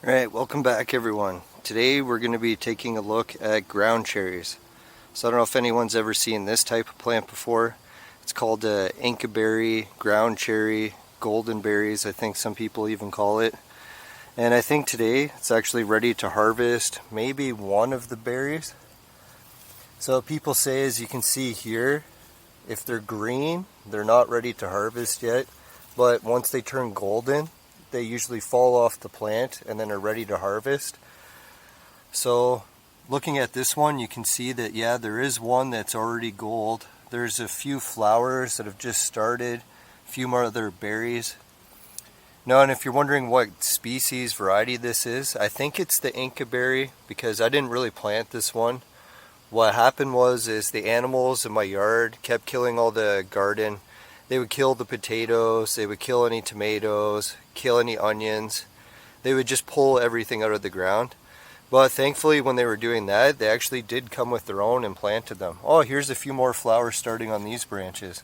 Alright, welcome back everyone. Today we're going to be taking a look at ground cherries. So I don't know if anyone's ever seen this type of plant before. It's called Inca berry, ground cherry, golden berries, I think some people even call it. And I think today it's actually ready to harvest maybe one of the berries. So people say, as you can see here, if they're green, they're not ready to harvest yet. But once they turn golden, they usually fall off the plant and then are ready to harvest. So looking at this one, you can see that there is one that's already gold. There's a few flowers that have just started, a few more other berries. Now, and if you're wondering what species variety this is, I think it's the Inca berry because I didn't really plant this one. What happened was the animals in my yard kept killing all the garden. They would kill the potatoes, they would kill any tomatoes, kill any onions. They would just pull everything out of the ground. But thankfully when they were doing that, they actually did come with their own and planted them. Oh, here's a few more flowers starting on these branches.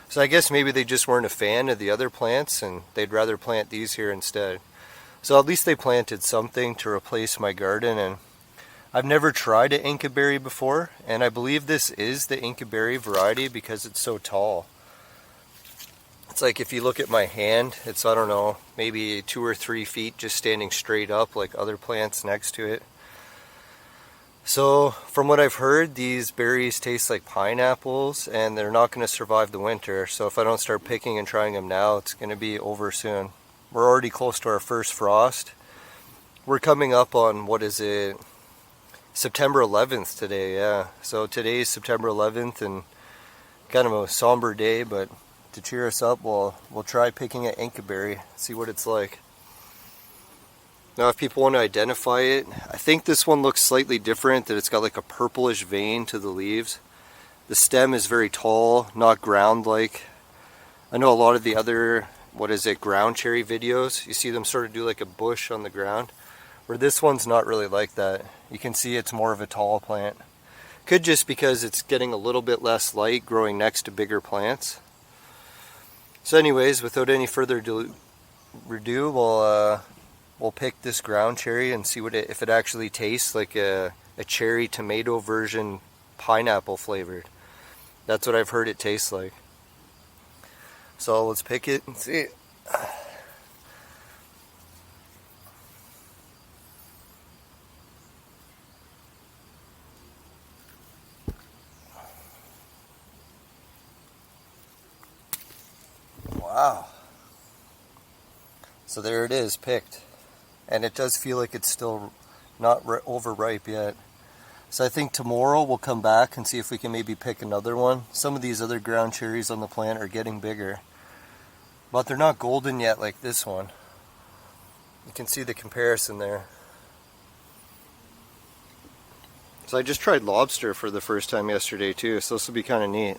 So I guess maybe they just weren't a fan of the other plants and they'd rather plant these here instead. So at least they planted something to replace my garden. And I've never tried an Inca berry before, and I believe this is the Inca berry variety because it's so tall. It's like if you look at my hand, it's, I don't know, maybe 2 or 3 feet just standing straight up like other plants next to it. So from what I've heard, these berries taste like pineapples and they're not going to survive the winter. So if I don't start picking and trying them now, it's going to be over soon. We're already close to our first frost. We're coming up on, what is it, September 11th today, yeah. So today is September 11th and kind of a somber day, but to cheer us up, we'll try picking an Inca berry, see what it's like. Now if people want to identify it, I think this one looks slightly different, that it's got like a purplish vein to the leaves. The stem is very tall, not ground-like. I know a lot of the other, ground cherry videos, you see them sort of do like a bush on the ground, where this one's not really like that. You can see it's more of a tall plant. Could just because it's getting a little bit less light growing next to bigger plants. So anyways, without any further ado, we'll pick this ground cherry and see if it actually tastes like a cherry tomato version, pineapple flavored. That's what I've heard it tastes like. So let's pick it and see. Wow. So there it is, picked. And it does feel like it's still not overripe yet. So I think tomorrow we'll come back and see if we can maybe pick another one. Some of these other ground cherries on the plant are getting bigger. But they're not golden yet like this one. You can see the comparison there. So I just tried lobster for the first time yesterday too, so this will be kind of neat.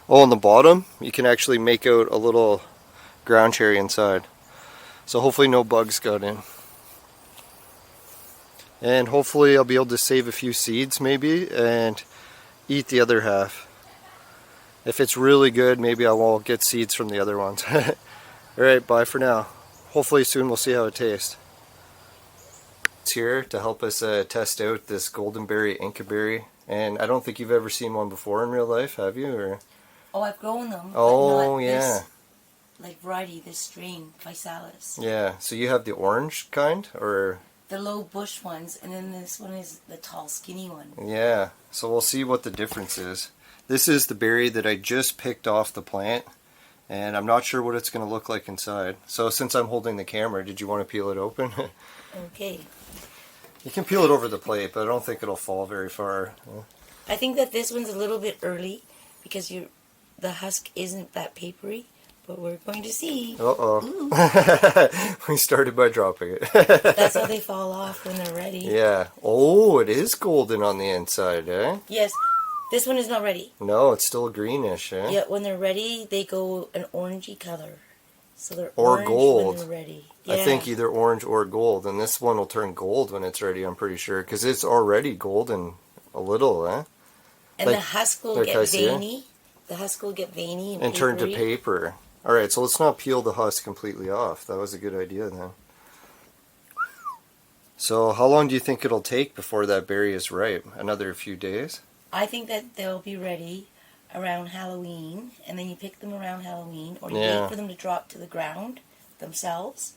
Oh, on the bottom, you can actually make out a little ground cherry inside. So hopefully no bugs got in. And hopefully I'll be able to save a few seeds maybe and eat the other half. If it's really good, maybe I won't get seeds from the other ones. Alright, bye for now. Hopefully soon we'll see how it tastes. It's here to help us test out this golden berry, Inca berry. And I don't think you've ever seen one before in real life, have you? Or? Oh, I've grown them. Oh, but not yeah. This, variety, this strain, Physalis. Yeah, so you have the orange kind, or? The low bush ones, and then this one is the tall, skinny one. Yeah, so we'll see what the difference is. This is the berry that I just picked off the plant, and I'm not sure what it's going to look like inside. So since I'm holding the camera, did you want to peel it open? Okay. You can peel it over the plate, but I don't think it'll fall very far. I think that this one's a little bit early because the husk isn't that papery, but we're going to see. Uh-oh. We started by dropping it. That's how they fall off when they're ready. Yeah. Oh, it is golden on the inside, eh? Yes. This one is not ready. No, it's still greenish, eh? Yeah, when they're ready, they go an orangey color. So they're or orange gold. when they're ready. Yeah. I think either orange or gold, and this one will turn gold when it's ready, I'm pretty sure, because it's already golden a little, eh? And the husk will get veiny. The husk will get veiny and turn to paper. Alright, so let's not peel the husk completely off. That was a good idea then. So how long do you think it'll take before that berry is ripe? Another few days? I think that they'll be ready around Halloween, and then you pick them around Halloween, or you Yeah. wait for them to drop to the ground themselves,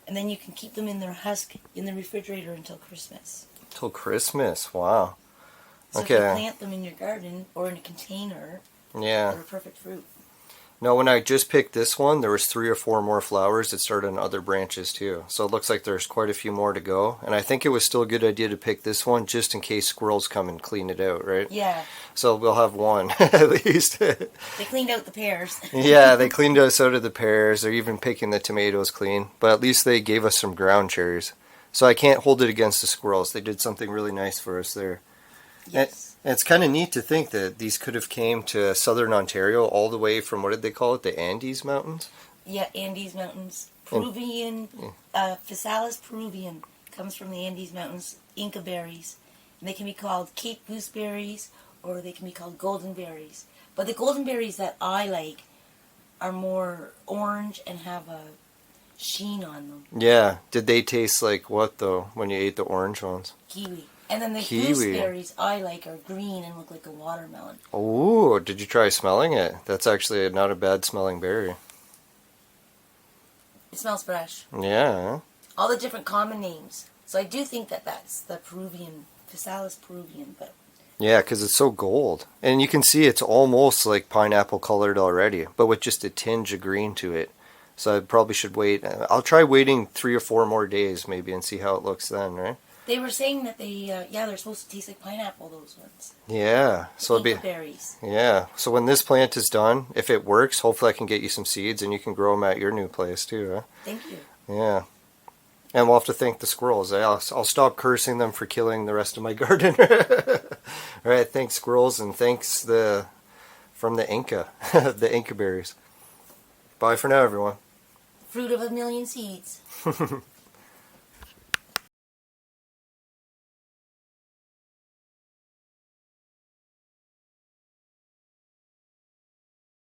and then you can keep them in their husk in the refrigerator until Christmas. Till Christmas. Wow. So if you Okay. plant them in your garden or in a container, Yeah. they're a perfect fruit. No, when I just picked this one, there was 3 or 4 more flowers that started on other branches too. So it looks like there's quite a few more to go. And I think it was still a good idea to pick this one just in case squirrels come and clean it out, right? Yeah, So we'll have one at least. they cleaned out the pears. Yeah, they cleaned us out of the pears. They're even picking the tomatoes clean. But at least they gave us some ground cherries. So I can't hold it against the squirrels. They did something really nice for us there. Yes. And it's kind of neat to think that these could have came to southern Ontario all the way from, what did they call it, the Andes Mountains? Yeah, Andes Mountains. Peruvian, Physalis peruvian comes from the Andes Mountains, Inca berries. And they can be called Cape gooseberries, or they can be called golden berries. But the golden berries that I like are more orange and have a sheen on them. Yeah. Did they taste like what, though, when you ate the orange ones? Kiwi. And then the Kiwi. gooseberries I like are green and look like a watermelon. Oh, did you try smelling it? That's actually not a bad smelling berry. It smells fresh. Yeah. All the different common names. So I do think that that's the Peruvian, Physalis peruvian, but Yeah, because it's so gold. And you can see it's almost like pineapple colored already, but with just a tinge of green to it. So I probably should wait. I'll try waiting 3 or 4 more days maybe and see how it looks then, right? they were saying that they're supposed to taste like pineapple, those ones. Yeah. So it'll be... Inca berries. Yeah. So when this plant is done, if it works, hopefully I can get you some seeds and you can grow them at your new place too, huh? Thank you. Yeah. And we'll have to thank the squirrels. I'll stop cursing them for killing the rest of my garden. All right, thanks squirrels, and thanks from the Inca, the Inca berries. Bye for now, everyone. Fruit of a million seeds.